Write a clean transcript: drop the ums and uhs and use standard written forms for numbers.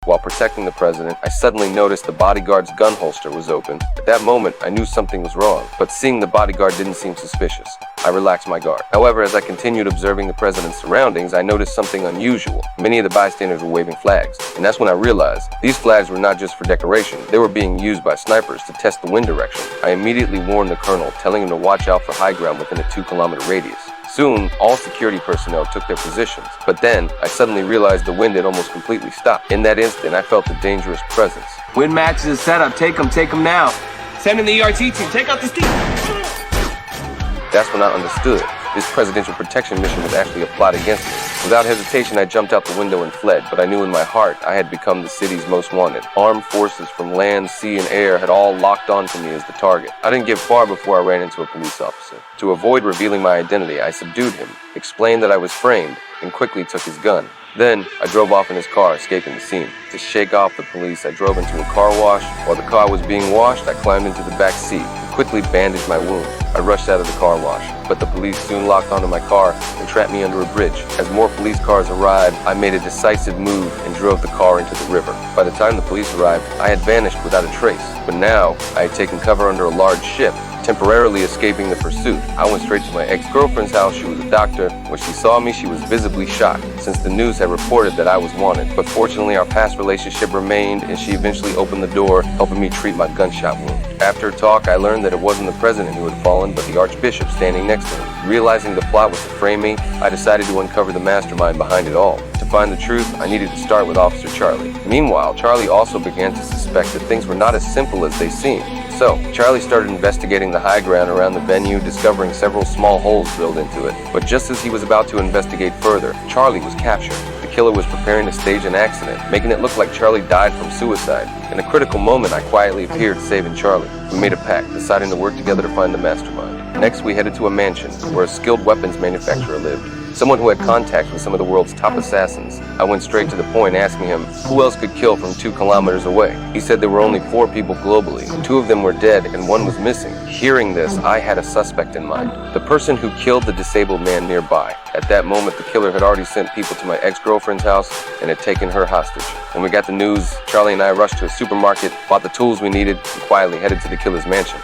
While protecting the president, I suddenly noticed the bodyguard's gun holster was open. At that moment, I knew something was wrong, but seeing the bodyguard didn't seem suspicious. I relaxed my guard. However, as I continued observing the president's surroundings, I noticed something unusual. Many of the bystanders were waving flags, and that's when I realized these flags were not just for decoration, they were being used by snipers to test the wind direction. I immediately warned the colonel, telling him to watch out for high ground within a 2-kilometer radius. Soon, all security personnel took their positions, but then I suddenly realized the wind had almost completely stopped. In that instant, I felt a dangerous presence. Wind matches is set up. Take them now. Send in the ERT team. Take out the steam. That's when I understood. This presidential protection mission was actually a plot against me. Without hesitation, I jumped out the window and fled, but I knew in my heart I had become the city's most wanted. Armed forces from land, sea, and air had all locked onto me as the target. I didn't get far before I ran into a police officer. To avoid revealing my identity, I subdued him, explained that I was framed, and quickly took his gun. Then, I drove off in his car, escaping the scene. To shake off the police, I drove into a car wash. While the car was being washed, I climbed into the back seat and quickly bandaged my wound. I rushed out of the car wash, but the police soon locked onto my car and trapped me under a bridge. As more police cars arrived, I made a decisive move and drove the car into the river. By the time the police arrived, I had vanished without a trace, but now I had taken cover under a large ship, temporarily escaping the pursuit. I went straight to my ex-girlfriend's house. She was a doctor. When she saw me, she was visibly shocked, since the news had reported that I was wanted. But fortunately, our past relationship remained, and she eventually opened the door, helping me treat my gunshot wound. After a talk, I learned that it wasn't the president who had fallen, but the archbishop standing next to him. Realizing the plot was to frame me, I decided to uncover the mastermind behind it all. To find the truth, I needed to start with Officer Charlie. Meanwhile, Charlie also began to suspect that things were not as simple as they seemed. So, Charlie started investigating the high ground around the venue, discovering several small holes drilled into it. But just as he was about to investigate further, Charlie was captured. The killer was preparing to stage an accident, making it look like Charlie died from suicide. In a critical moment, I quietly appeared, saving Charlie. We made a pact, deciding to work together to find the mastermind. Next, we headed to a mansion, where a skilled weapons manufacturer lived. Someone who had contact with some of the world's top assassins. I went straight to the point, asking him who else could kill from 2 kilometers away. He said there were only 4 people globally. 2 of them were dead and 1 was missing. Hearing this, I had a suspect in mind. The person who killed the disabled man nearby. At that moment, the killer had already sent people to my ex-girlfriend's house and had taken her hostage. When we got the news, Charlie and I rushed to a supermarket, bought the tools we needed, and quietly headed to the killer's mansion.